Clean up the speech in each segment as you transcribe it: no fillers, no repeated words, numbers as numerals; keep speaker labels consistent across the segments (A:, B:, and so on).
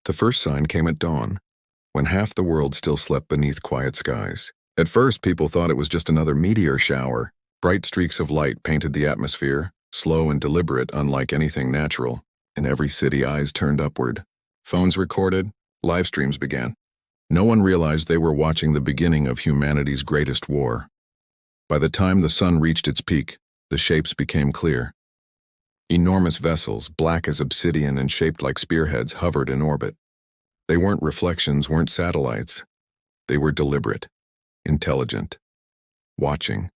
A: The first sign came at dawn, when half the world still slept beneath quiet skies. At first, people thought it was just another meteor shower. Bright streaks of light painted the atmosphere, slow and deliberate, unlike anything natural. In every city, eyes turned upward. Phones recorded, live streams began. No one realized they were watching the beginning of humanity's greatest war. By the time the sun reached its peak, the shapes became clear. Enormous vessels, black as obsidian and shaped like spearheads, hovered in orbit. They weren't reflections, weren't satellites. They were deliberate, intelligent, watching.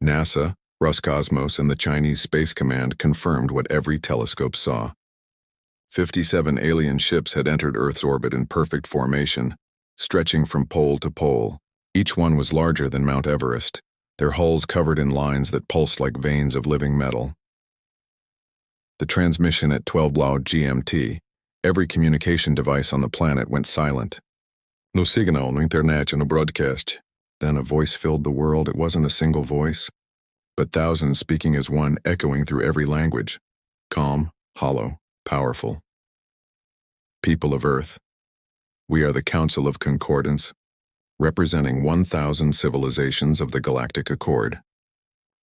A: NASA, Roscosmos, and the Chinese Space Command confirmed what every telescope saw. 57 alien ships had entered Earth's orbit in perfect formation, stretching from pole to pole. Each one was larger than Mount Everest, their hulls covered in lines that pulsed like veins of living metal. The transmission at 12 loud GMT, every communication device on the planet went silent. No signal, no internet, no broadcast. Then a voice filled the world. It wasn't a single voice, but thousands speaking as one, echoing through every language. Calm, hollow, powerful. People of Earth, we are the Council of Concordance, representing 1,000 civilizations of the Galactic Accord.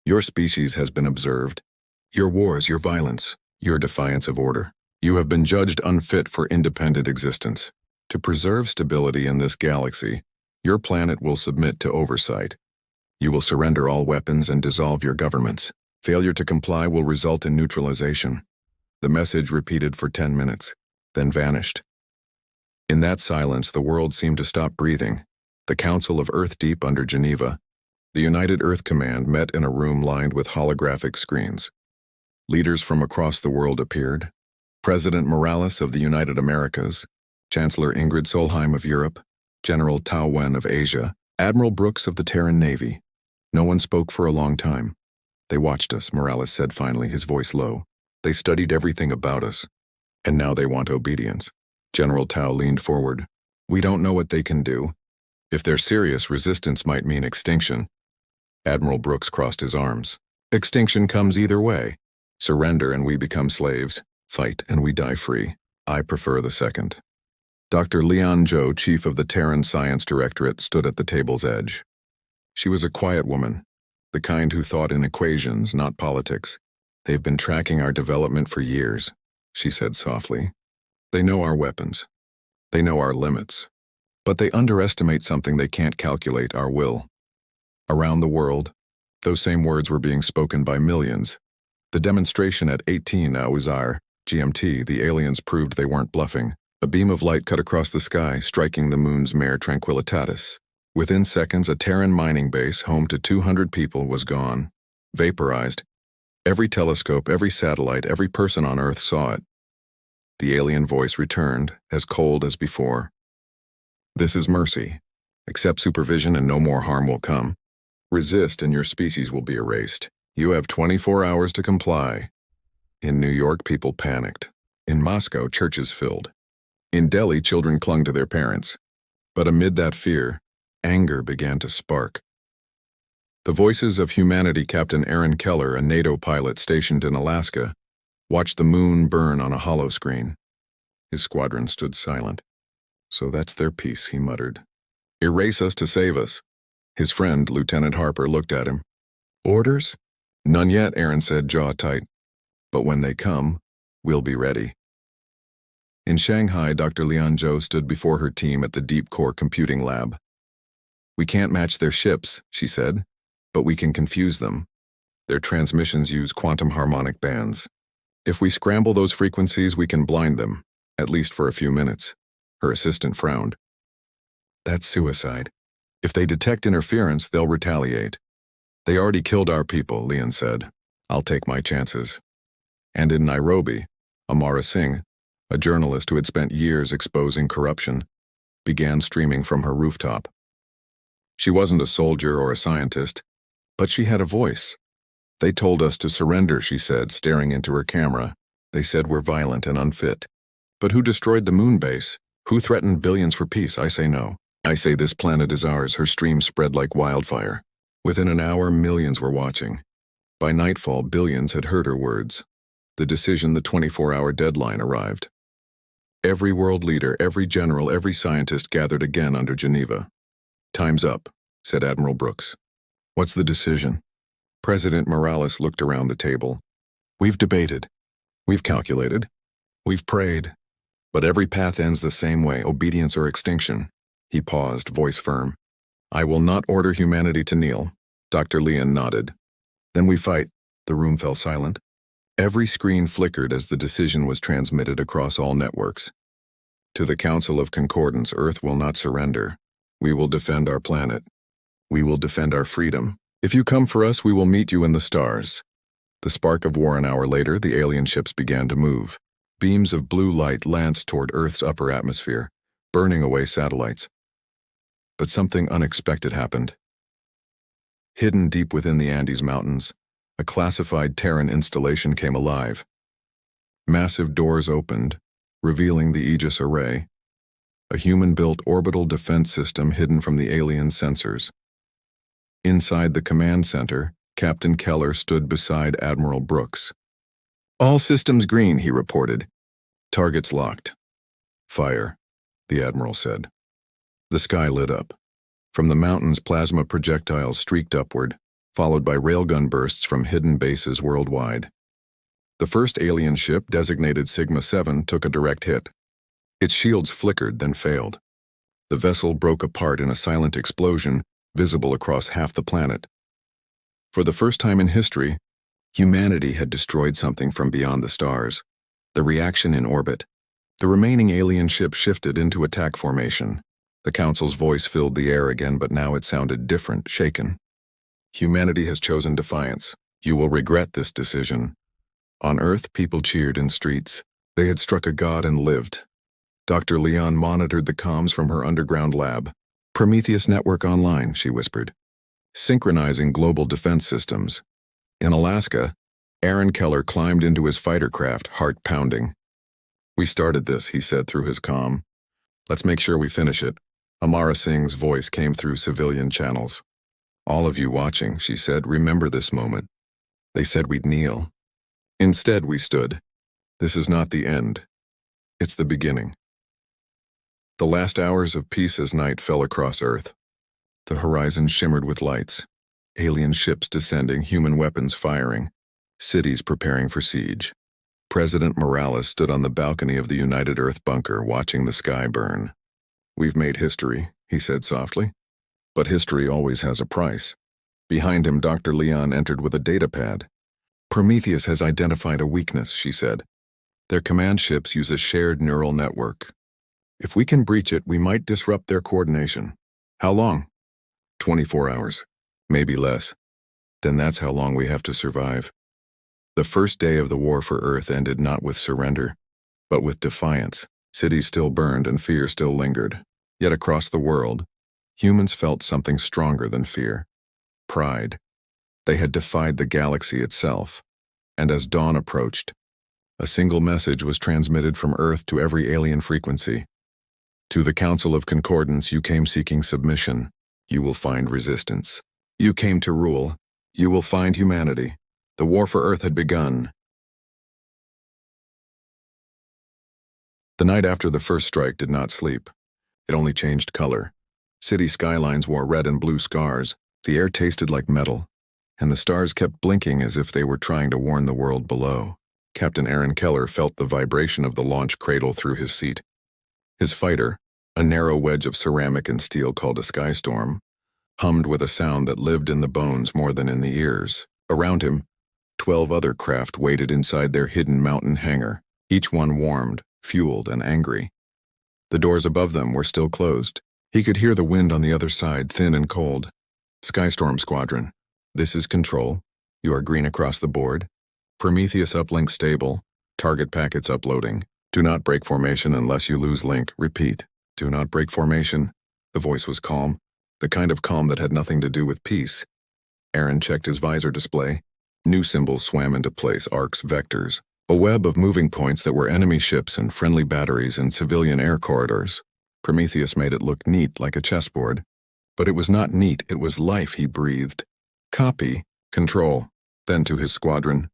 A: Your species has been observed. Your wars, your violence, your defiance of order. You have been judged unfit for independent existence. To preserve stability in this galaxy, your planet will submit to oversight. You will surrender all weapons and dissolve your governments. Failure to comply will result in neutralization. The message repeated for 10 minutes, then vanished. In that silence, the world seemed to stop breathing. The Council of Earth Deep under Geneva, the United Earth Command, met in a room lined with holographic screens. Leaders from across the world appeared. President Morales of the United Americas, Chancellor Ingrid Solheim of Europe, General Tao Wen of Asia, Admiral Brooks of the Terran Navy. No one spoke for a long time. They watched us, Morales said finally, his voice low. They studied everything about us, and now they want obedience. General Tao leaned forward. We don't know what they can do. If they're serious, resistance might mean extinction. Admiral Brooks crossed his arms. Extinction comes either way. Surrender and we become slaves. Fight and we die free. I prefer the second. Dr. Leon Zhou, chief of the Terran Science Directorate, stood at the table's edge. She was a quiet woman, the kind who thought in equations, not politics. They've been tracking our development for years, she said softly. They know our weapons. They know our limits. But they underestimate something they can't calculate, our will. Around the world, those same words were being spoken by millions. The demonstration at 18 hours GMT, the aliens proved they weren't bluffing. A beam of light cut across the sky, striking the moon's mare Tranquillitatis. Within seconds, a Terran mining base, home to 200 people, was gone. Vaporized. Every telescope, every satellite, every person on Earth saw it. The alien voice returned, as cold as before. This is mercy. Accept supervision and no more harm will come. Resist and your species will be erased. You have 24 hours to comply. In New York, people panicked. In Moscow, churches filled. In Delhi, children clung to their parents. But amid that fear, anger began to spark. The voices of humanity. Captain Aaron Keller, a NATO pilot stationed in Alaska, watched the moon burn on a hollow screen. His squadron stood silent. So that's their piece, he muttered. Erase us to save us. His friend, Lieutenant Harper, looked at him. Orders? None yet, Aaron said, jaw tight. But when they come, we'll be ready. In Shanghai, Dr. Leon Zhou stood before her team at the Deep Core Computing Lab. We can't match their ships, she said, but we can confuse them. Their transmissions use quantum harmonic bands. If we scramble those frequencies, we can blind them, at least for a few minutes. Her assistant frowned. That's suicide. If they detect interference, they'll retaliate. They already killed our people, Leon said. I'll take my chances. And in Nairobi, Amara Singh, a journalist who had spent years exposing corruption, began streaming from her rooftop. She wasn't a soldier or a scientist, but she had a voice. They told us to surrender, she said, staring into her camera. They said we're violent and unfit. But who destroyed the moon base? Who threatened billions for peace? I say no. I say this planet is ours. Her stream spread like wildfire. Within an hour, millions were watching. By nightfall, billions had heard her words. The decision, the 24-hour deadline, arrived. Every world leader, every general, every scientist gathered again under Geneva. "Time's up," said Admiral Brooks. "What's the decision?" President Morales looked around the table. "We've debated. We've calculated. We've prayed. But every path ends the same way, obedience or extinction." He paused, voice firm. "I will not order humanity to kneel." Dr. Leon nodded. "Then we fight." The room fell silent. Every screen flickered as the decision was transmitted across all networks. "To the Council of Concordance, Earth will not surrender. We will defend our planet. We will defend our freedom. If you come for us, we will meet you in the stars." The spark of war. An hour later, the alien ships began to move. Beams of blue light lanced toward Earth's upper atmosphere, burning away satellites. But something unexpected happened. Hidden deep within the Andes Mountains, a classified Terran installation came alive. Massive doors opened, revealing the Aegis Array, a human-built orbital defense system hidden from the alien sensors. Inside the command center, Captain Keller stood beside Admiral Brooks. "All systems green," he reported. "Targets locked." "Fire," the Admiral said. The sky lit up. From the mountains, plasma projectiles streaked upward, followed by railgun bursts from hidden bases worldwide. The first alien ship, designated Sigma-7, took a direct hit. Its shields flickered, then failed. The vessel broke apart in a silent explosion, visible across half the planet. For the first time in history, humanity had destroyed something from beyond the stars. The reaction in orbit. The remaining alien ship shifted into attack formation. The Council's voice filled the air again, but now it sounded different, shaken. "Humanity has chosen defiance. You will regret this decision." On Earth, people cheered in streets. They had struck a god and lived. Dr. Leon monitored the comms from her underground lab. "Prometheus network online," she whispered. "Synchronizing global defense systems." In Alaska, Aaron Keller climbed into his fighter craft, heart pounding. "We started this," he said through his comm. "Let's make sure we finish it." Amara Singh's voice came through civilian channels. "All of you watching," she said, "remember this moment. They said we'd kneel. Instead, we stood. This is not the end. It's the beginning." The last hours of peace as night fell across Earth. The horizon shimmered with lights. Alien ships descending, human weapons firing, cities preparing for siege. President Morales stood on the balcony of the United Earth bunker, watching the sky burn. "We've made history," he said softly. "But history always has a price." Behind him, Dr. Leon entered with a datapad. "Prometheus has identified a weakness," she said. "Their command ships use a shared neural network. If we can breach it, we might disrupt their coordination." "How long?" 24 hours. Maybe less. Then that's how long we have to survive." The first day of the war for Earth ended not with surrender, but with defiance. Cities still burned and fear still lingered. Yet across the world, humans felt something stronger than fear. Pride. They had defied the galaxy itself. And as dawn approached, a single message was transmitted from Earth to every alien frequency. "To the Council of Concordance, you came seeking submission. You will find resistance. You came to rule. You will find humanity. The war for Earth had begun." The night after the first strike did not sleep. It only changed color. City skylines wore red and blue scars. The air tasted like metal, and the stars kept blinking as if they were trying to warn the world below. Captain Aaron Keller felt the vibration of the launch cradle through his seat. His fighter, a narrow wedge of ceramic and steel called a skystorm, hummed with a sound that lived in the bones more than in the ears. Around him, 12 other craft waited inside their hidden mountain hangar, each one warmed, fueled, and angry. The doors above them were still closed. He could hear the wind on the other side, thin and cold. "Skystorm Squadron, this is Control. You are green across the board. Prometheus uplink stable. Target packets uploading. Do not break formation unless you lose link. Repeat. Do not break formation." The voice was calm, the kind of calm that had nothing to do with peace. Aaron checked his visor display. New symbols swam into place, arcs, vectors. A web of moving points that were enemy ships and friendly batteries and civilian air corridors. Prometheus made it look neat, like a chessboard. But it was not neat, it was life, he breathed. "Copy. Control." Then to his squadron.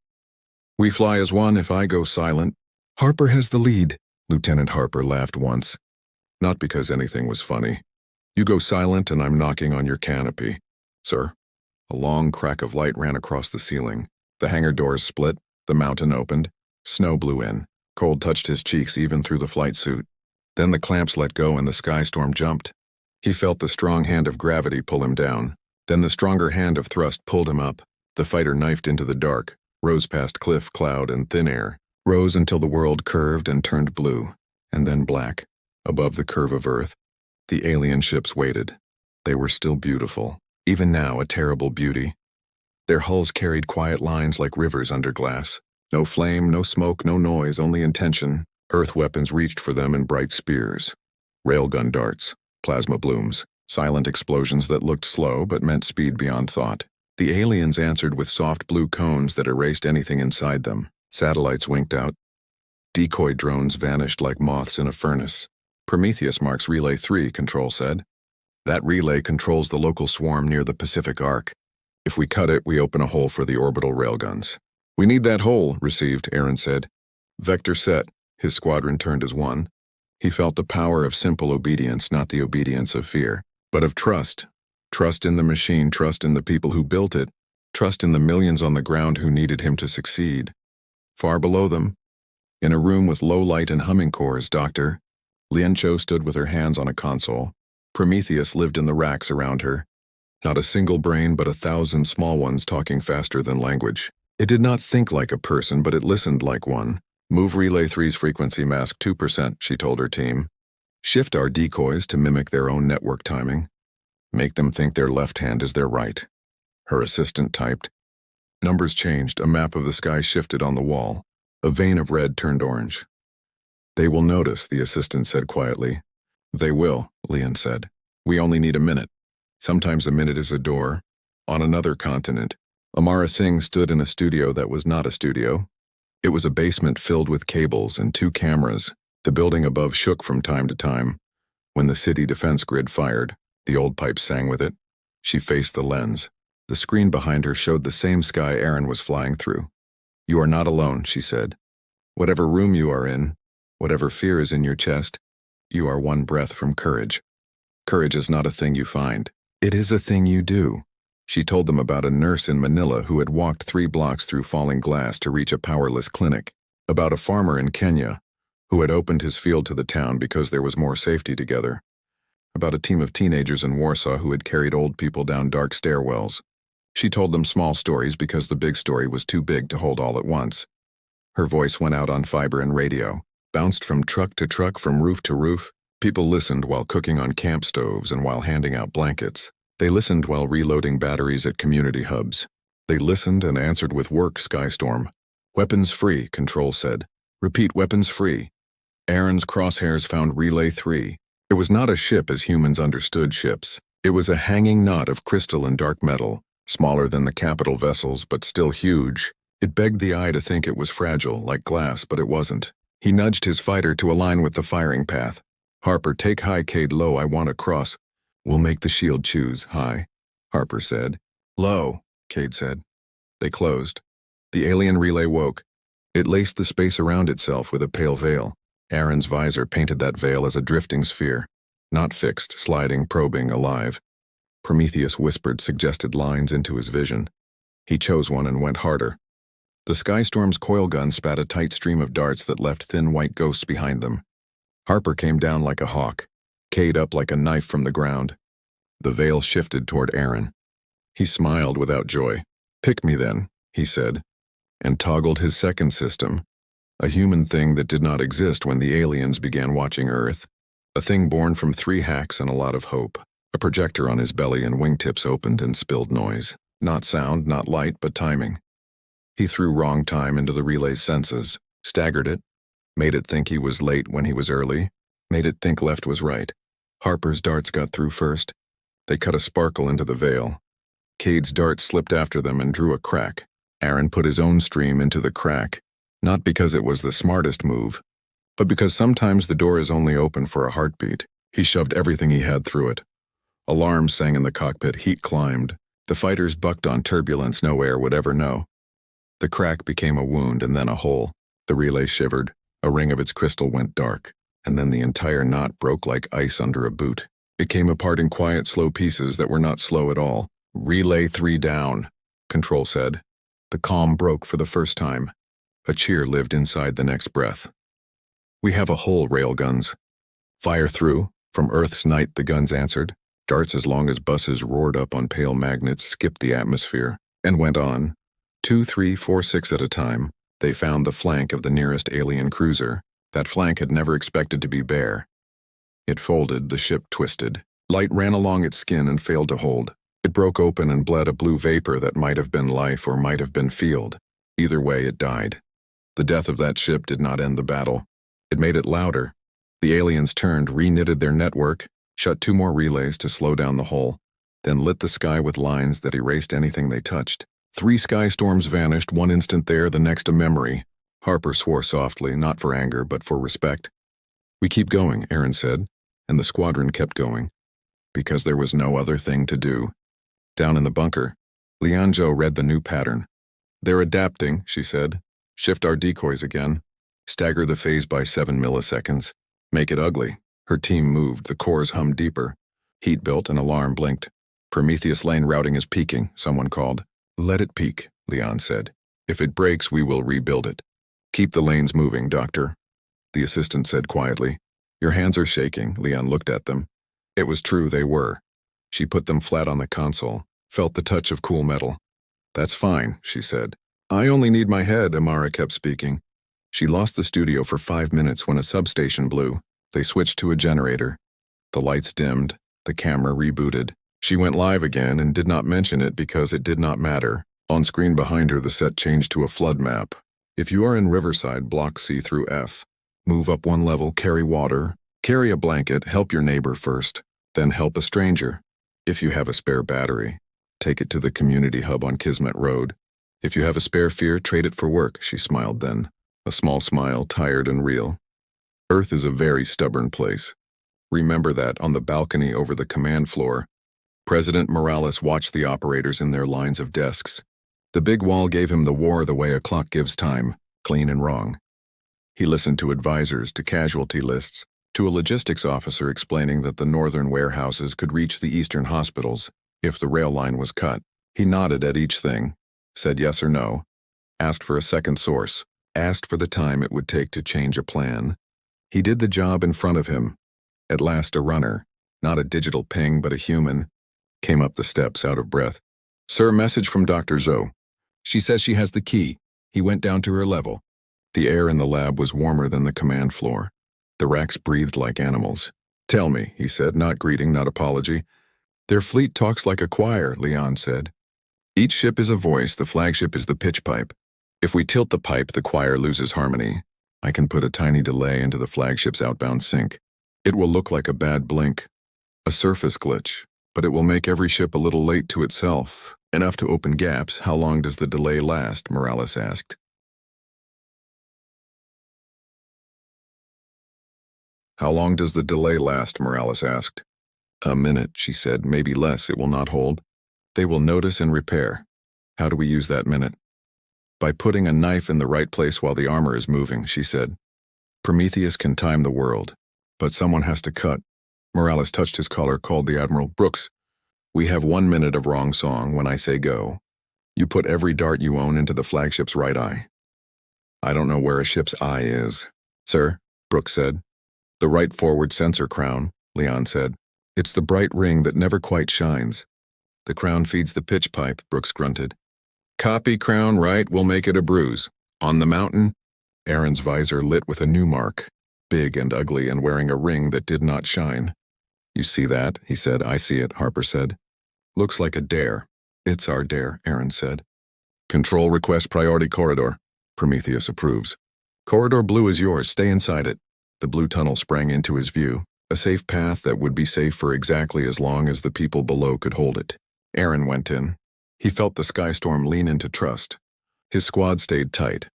A: "We fly as one if I go silent. Harper has the lead. Lieutenant Harper laughed once. Not because anything was funny. You go silent and I'm knocking on your canopy. Sir? A long crack of light ran across the ceiling. The hangar doors split, the mountain opened. Snow blew in. Cold touched his cheeks even through the flight suit. Then the clamps let go and the sky storm jumped. He felt the strong hand of gravity pull him down. Then the stronger hand of thrust pulled him up. The fighter knifed into the dark, rose past cliff, cloud, and thin air, rose until the world curved and turned blue, and then black. Above the curve of Earth, the alien ships waited. They were still beautiful, even now a terrible beauty. Their hulls carried quiet lines like rivers under glass. No flame, no smoke, no noise, only intention. Earth weapons reached for them in bright spears. Railgun darts, plasma blooms, silent explosions that looked slow but meant speed beyond thought. The aliens answered with soft blue cones that erased anything inside them. Satellites winked out. Decoy drones vanished like moths in a furnace. Prometheus marks Relay 3, Control said. That relay controls the local swarm near the Pacific Arc. If we cut it, we open a hole for the orbital railguns. We need that hole, received, Aaron said. Vector set. His squadron turned as one. He felt the power of simple obedience, not the obedience of fear, but of trust. Trust in the machine, trust in the people who built it, trust in the millions on the ground who needed him to succeed. Far below them, in a room with low light and humming cores, Dr. Liancho stood with her hands on a console. Prometheus lived in the racks around her. Not a single brain, but 1,000 small ones talking faster than language. It did not think like a person, but it listened like one. Move Relay 3's frequency mask 2%, she told her team. Shift our decoys to mimic their own network timing. Make them think their left hand is their right. Her assistant typed. Numbers changed, a map of the sky shifted on the wall. A vein of red turned orange. They will notice, the assistant said quietly. They will, Leon said. We only need a minute. Sometimes a minute is a door. On another continent, Amara Singh stood in a studio that was not a studio. It was a basement filled with cables and 2 cameras. The building above shook from time to time. When the city defense grid fired, the old pipes sang with it. She faced the lens. The screen behind her showed the same sky Aaron was flying through. You are not alone, she said. Whatever room you are in, whatever fear is in your chest, you are one breath from courage. Courage is not a thing you find. It is a thing you do. She told them about a nurse in Manila who had walked 3 blocks through falling glass to reach a powerless clinic. About a farmer in Kenya who had opened his field to the town because there was more safety together. About a team of teenagers in Warsaw who had carried old people down dark stairwells. She told them small stories because the big story was too big to hold all at once. Her voice went out on fiber and radio, bounced from truck to truck, from roof to roof. People listened while cooking on camp stoves and while handing out blankets. They listened while reloading batteries at community hubs. They listened and answered with work, Skystorm. Weapons free, Control said. Repeat, weapons free. Aaron's crosshairs found Relay 3. It was not a ship as humans understood ships. It was a hanging knot of crystal and dark metal, smaller than the capital vessels, but still huge. It begged the eye to think it was fragile, like glass, but it wasn't. He nudged his fighter to align with the firing path. Harper, take high, Cade, low, I want to cross. We'll make the shield choose, high, Harper said. Low, Cade said. They closed. The alien relay woke. It laced the space around itself with a pale veil. Aaron's visor painted that veil as a drifting sphere. Not fixed, sliding, probing, alive. Prometheus whispered suggested lines into his vision. He chose one and went harder. The Skystorm's coil gun spat a tight stream of darts that left thin white ghosts behind them. Harper came down like a hawk, Cade up like a knife from the ground. The veil shifted toward Aaron. He smiled without joy. Pick me then, he said, and toggled his second system, a human thing that did not exist when the aliens began watching Earth, a thing born from 3 hacks and a lot of hope. A projector on his belly and wingtips opened and spilled noise. Not sound, not light, but timing. He threw wrong time into the relay's senses, staggered it, made it think he was late when he was early, made it think left was right. Harper's darts got through first. They cut a sparkle into the veil. Cade's darts slipped after them and drew a crack. Aaron put his own stream into the crack, not because it was the smartest move, but because sometimes the door is only open for a heartbeat. He shoved everything he had through it. Alarms sang in the cockpit, heat climbed. The fighters bucked on turbulence no air would ever know. The crack became a wound and then a hole. The relay shivered. A ring of its crystal went dark, and then the entire knot broke like ice under a boot. It came apart in quiet, slow pieces that were not slow at all. "Relay 3 down," Control said. The calm broke for the first time. A cheer lived inside the next breath. "We have a hole, railguns." "Fire through." From Earth's night, the guns answered. Darts as long as buses roared up on pale magnets skipped the atmosphere and went on. 2, 3, 4, 6 at a time, they found the flank of the nearest alien cruiser. That flank had never expected to be bare. It folded, the ship twisted. Light ran along its skin and failed to hold. It broke open and bled a blue vapor that might have been life or might have been field. Either way, it died. The death of that ship did not end the battle. It made it louder. The aliens turned, reknitted their network, shut 2 more relays to slow down the hole, then lit the sky with lines that erased anything they touched. 3 sky storms vanished, one instant there, the next a memory. Harper swore softly, not for anger, but for respect. "We keep going," Aaron said, and the squadron kept going, because there was no other thing to do. Down in the bunker, Lianzhou read the new pattern. "They're adapting," she said. "Shift our decoys again. Stagger the phase by 7 milliseconds. Make it ugly." Her team moved, the cores hummed deeper. Heat built, an alarm blinked. "Prometheus Lane routing is peaking," someone called. "Let it peak," Leon said. "If it breaks, we will rebuild it." "Keep the lanes moving, Doctor," the assistant said quietly. "Your hands are shaking." Leon looked at them. It was true, they were. She put them flat on the console, felt the touch of cool metal. "That's fine," she said. "I only need my head," Amara kept speaking. She lost the studio for 5 minutes when a substation blew. They switched to a generator. The lights dimmed, the camera rebooted. She went live again and did not mention it because it did not matter. On screen behind her, the set changed to a flood map. "If you are in Riverside, block C through F. Move up 1 level, carry water. Carry a blanket, help your neighbor first, then help a stranger. If you have a spare battery, take it to the community hub on Kismet Road. If you have a spare fear, trade it for work," she smiled then. A small smile, tired and real. "Earth is a very stubborn place. Remember that." On the balcony over the command floor, President Morales watched the operators in their lines of desks. The big wall gave him the war the way a clock gives time, clean and wrong. He listened to advisors, to casualty lists, to a logistics officer explaining that the northern warehouses could reach the eastern hospitals if the rail line was cut. He nodded at each thing, said yes or no, asked for a second source, asked for the time it would take to change a plan. He did the job in front of him. At last a runner, not a digital ping but a human, came up the steps out of breath. "Sir, message from Dr. Zhou. She says she has the key." He went down to her level. The air in the lab was warmer than the command floor. The racks breathed like animals. "Tell me," he said, not greeting, not apology. "Their fleet talks like a choir," Leon said. "Each ship is a voice, the flagship is the pitch pipe. If we tilt the pipe, the choir loses harmony. I can put a tiny delay into the flagship's outbound sync. It will look like a bad blink, a surface glitch, but it will make every ship a little late to itself, enough to open gaps." "How long does the delay last?" Morales asked. "How long does the delay last?" Morales asked. "A minute," she said, "maybe less. It will not hold. They will notice and repair." "How do we use that minute?" "By putting a knife in the right place while the armor is moving," she said. "Prometheus can time the world, but someone has to cut." Morales touched his collar, called the Admiral. "Brooks, we have 1 minute of wrong song when I say go. You put every dart you own into the flagship's right eye." "I don't know where a ship's eye is." "Sir," Brooks said. "The right forward sensor crown," Leon said. "It's the bright ring that never quite shines." "The crown feeds the pitch pipe," Brooks grunted. "Copy crown right, we'll make it a bruise. On the mountain?" Aaron's visor lit with a new mark, big and ugly and wearing a ring that did not shine. "You see that?" he said. "I see it," Harper said. "Looks like a dare." "It's our dare," Aaron said. "Control request priority corridor." Prometheus approves. "Corridor blue is yours, stay inside it." The blue tunnel sprang into his view, a safe path that would be safe for exactly as long as the people below could hold it. Aaron went in. He felt the skystorm lean into trust. His squad stayed tight.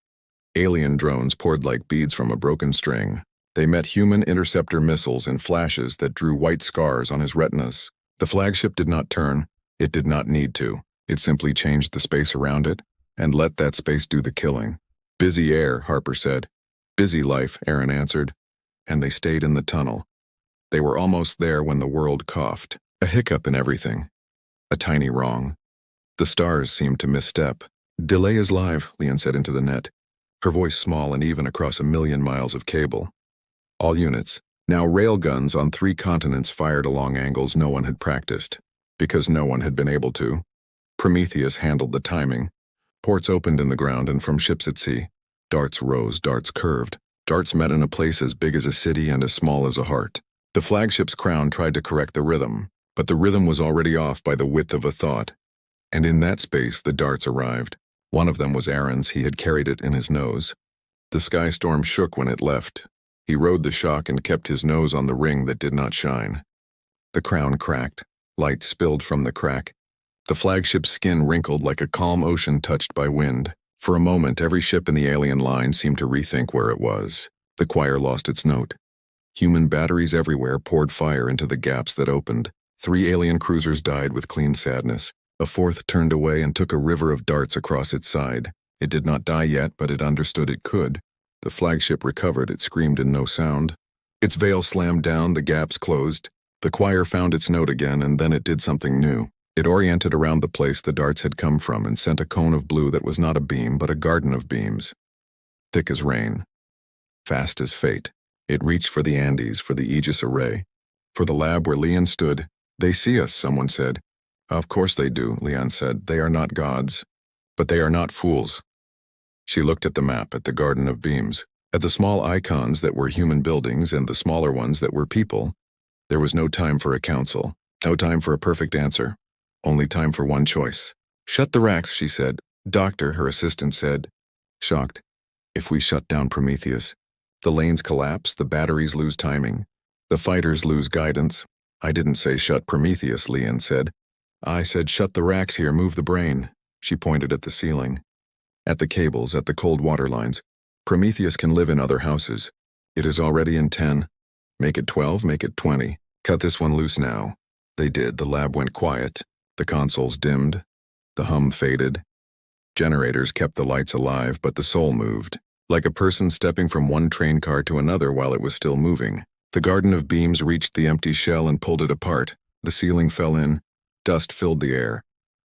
A: Alien drones poured like beads from a broken string. They met human interceptor missiles in flashes that drew white scars on his retinas. The flagship did not turn. It did not need to. It simply changed the space around it and let that space do the killing. "Busy air," Harper said. Busy life, Aaron answered, and they stayed in the tunnel. They were almost there when the world coughed. A hiccup in everything. A tiny wrong. The stars seemed to misstep. Delay is live, Leon said into the net, her voice small and even across 1,000,000 miles of cable. All units. Now railguns on 3 continents fired along angles no one had practiced, because no one had been able to. Prometheus handled the timing. Ports opened in the ground and from ships at sea. Darts rose, darts curved. Darts met in a place as big as a city and as small as a heart. The flagship's crown tried to correct the rhythm, but the rhythm was already off by the width of a thought. And in that space the darts arrived. One of them was Aaron's. He had carried it in his nose. The sky storm shook when it left. He rode the shock and kept his nose on the ring that did not shine. The crown cracked. Light spilled from the crack. The flagship's skin wrinkled like a calm ocean touched by wind. For a moment, every ship in the alien line seemed to rethink where it was. The choir lost its note. Human batteries everywhere poured fire into the gaps that opened. 3 alien cruisers died with clean sadness. A 4th turned away and took a river of darts across its side. It did not die yet, but it understood it could. The flagship recovered. It screamed in no sound. Its veil slammed down, the gaps closed. The choir found its note again, and then it did something new. It oriented around the place the darts had come from and sent a cone of blue that was not a beam, but a garden of beams. Thick as rain. Fast as fate. It reached for the Andes, for the Aegis array. For the lab where Leon stood. They see us, someone said. Of course they do, Leon said. They are not gods. But they are not fools. She looked at the map, at the garden of beams, at the small icons that were human buildings and the smaller ones that were people. There was no time for a council, no time for a perfect answer, only time for one choice. Shut the racks, she said. Doctor, her assistant said, shocked. If we shut down Prometheus, the lanes collapse, the batteries lose timing, the fighters lose guidance. I didn't say shut Prometheus, Leon said. I said shut the racks here, move the brain. She pointed at the ceiling. At the cables, at the cold water lines. Prometheus can live in other houses. It is already in 10. Make it 12, make it 20. Cut this one loose now. They did. The lab went quiet. The consoles dimmed. The hum faded. Generators kept the lights alive, but the soul moved. Like a person stepping from one train car to another while it was still moving. The garden of beams reached the empty shell and pulled it apart. The ceiling fell in. Dust filled the air.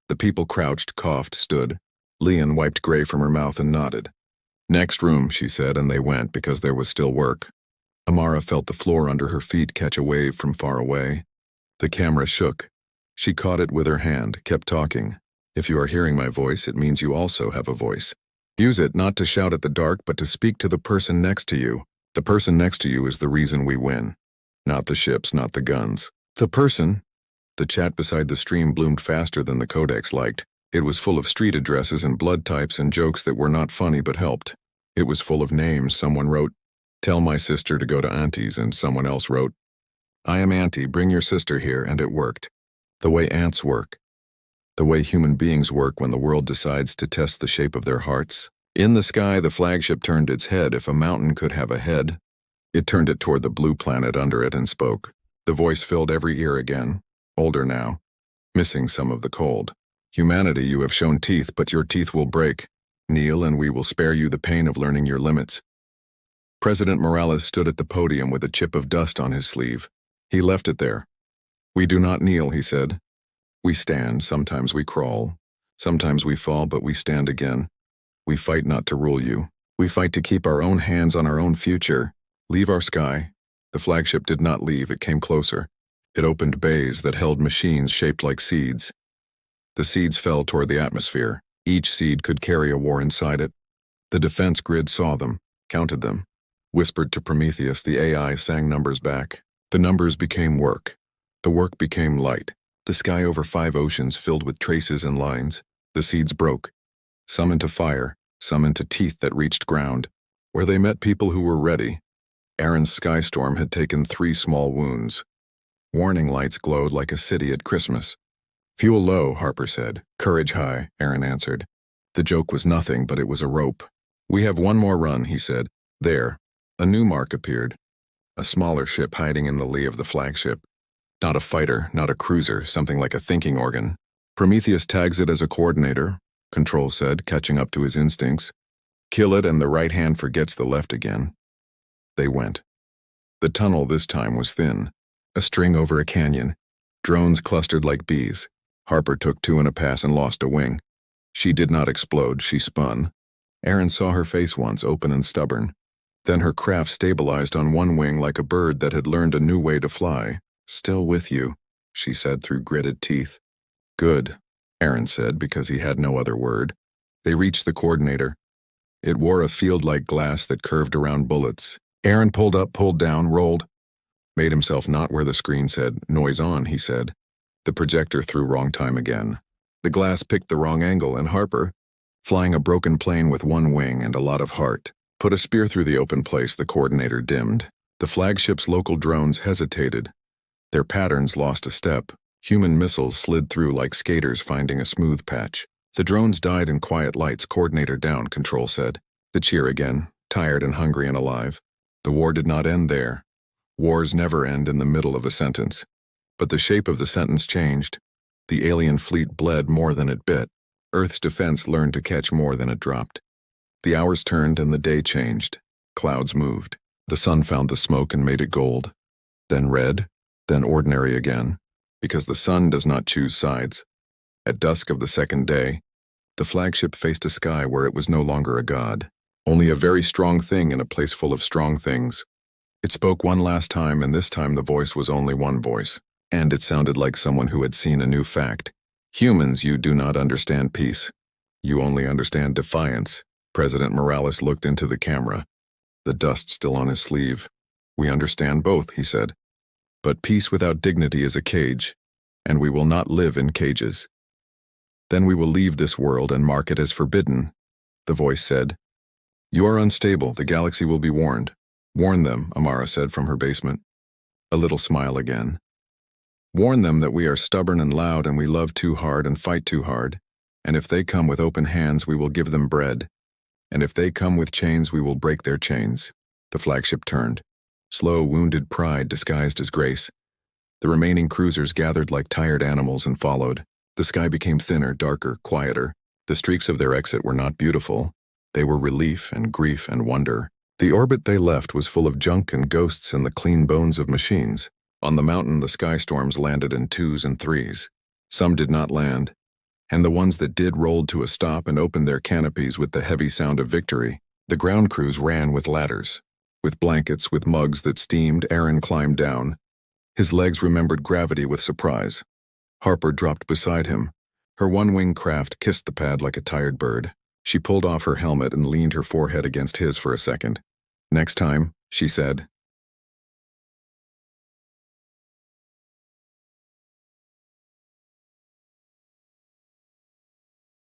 A: The people crouched, coughed, stood. Leon wiped gray from her mouth and nodded. Next room, she said, and they went because there was still work. Amara felt the floor under her feet catch a wave from far away. The camera shook. She caught it with her hand, kept talking. If you are hearing my voice, it means you also have a voice. Use it not to shout at the dark, but to speak to the person next to you. The person next to you is the reason we win. Not the ships, not the guns. The person. The chat beside the stream bloomed faster than the codex liked. It was full of street addresses and blood types and jokes that were not funny but helped. It was full of names. Someone wrote, "Tell my sister to go to Auntie's," and someone else wrote, "I am Auntie, bring your sister here," and it worked. The way ants work. The way human beings work when the world decides to test the shape of their hearts. In the sky, the flagship turned its head. If a mountain could have a head, it turned it toward the blue planet under it and spoke. The voice filled every ear again. Older now. Missing some of the cold. Humanity, you have shown teeth, but your teeth will break. Kneel and we will spare you the pain of learning your limits. President Morales stood at the podium with a chip of dust on his sleeve. He left it there. We do not kneel, he said. We stand, sometimes we crawl. Sometimes we fall, but we stand again. We fight not to rule you. We fight to keep our own hands on our own future. Leave our sky. The flagship did not leave, it came closer. It opened bays that held machines shaped like seeds. The seeds fell toward the atmosphere. Each seed could carry a war inside it. The defense grid saw them, counted them, whispered to Prometheus. The AI sang numbers back. The numbers became work. The work became light. The sky over 5 oceans filled with traces and lines. The seeds broke. Some into fire, some into teeth that reached ground, where they met people who were ready. Aaron's sky storm had taken 3 small wounds. Warning lights glowed like a city at Christmas. Fuel low, Harper said. Courage high, Aaron answered. The joke was nothing, but it was a rope. We have one more run, he said. There. A new mark appeared. A smaller ship hiding in the lee of the flagship. Not a fighter, not a cruiser, something like a thinking organ. Prometheus tags it as a coordinator, Control said, catching up to his instincts. Kill it and the right hand forgets the left again. They went. The tunnel this time was thin, a string over a canyon. Drones clustered like bees. Harper took two in a pass and lost a wing. She did not explode, she spun. Aaron saw her face once, open and stubborn. Then her craft stabilized on one wing like a bird that had learned a new way to fly. "Still with you," she said through gritted teeth. "Good," Aaron said because he had no other word. They reached the coordinator. It wore a field like glass that curved around bullets. Aaron pulled up, pulled down, rolled. Made himself not where the screen said, "Noise on," he said. The projector threw wrong time again. The glass picked the wrong angle, and Harper, flying a broken plane with one wing and a lot of heart, put a spear through the open place. The coordinator dimmed. The flagship's local drones hesitated. Their patterns lost a step. Human missiles slid through like skaters finding a smooth patch. The drones died in quiet lights. "Coordinator down," Control said. The cheer again, tired and hungry and alive. The war did not end there. Wars never end in the middle of a sentence. But the shape of the sentence changed. The alien fleet bled more than it bit. Earth's defense learned to catch more than it dropped. The hours turned and the day changed. Clouds moved. The sun found the smoke and made it gold. Then red, then ordinary again, because the sun does not choose sides. At dusk of the second day, the flagship faced a sky where it was no longer a god, only a very strong thing in a place full of strong things. It spoke one last time, and this time the voice was only one voice, and it sounded like someone who had seen a new fact. "Humans, you do not understand peace. You only understand defiance." President Morales looked into the camera, the dust still on his sleeve. "We understand both," he said. "But peace without dignity is a cage, and we will not live in cages. Then we will leave this world and mark it as forbidden," the voice said. "You are unstable. The galaxy will be warned." "Warn them," Amara said from her basement. A little smile again. "Warn them that we are stubborn and loud and we love too hard and fight too hard. And if they come with open hands, we will give them bread. And if they come with chains, we will break their chains." The flagship turned. Slow, wounded pride disguised as grace. The remaining cruisers gathered like tired animals and followed. The sky became thinner, darker, quieter. The streaks of their exit were not beautiful. They were relief and grief and wonder. The orbit they left was full of junk and ghosts and the clean bones of machines. On the mountain, the sky storms landed in twos and threes. Some did not land, and the ones that did rolled to a stop and opened their canopies with the heavy sound of victory. The ground crews ran with ladders. With blankets, with mugs that steamed, Aaron climbed down. His legs remembered gravity with surprise. Harper dropped beside him. Her one-wing craft kissed the pad like a tired bird. She pulled off her helmet and leaned her forehead against his for a second. "Next time," she said,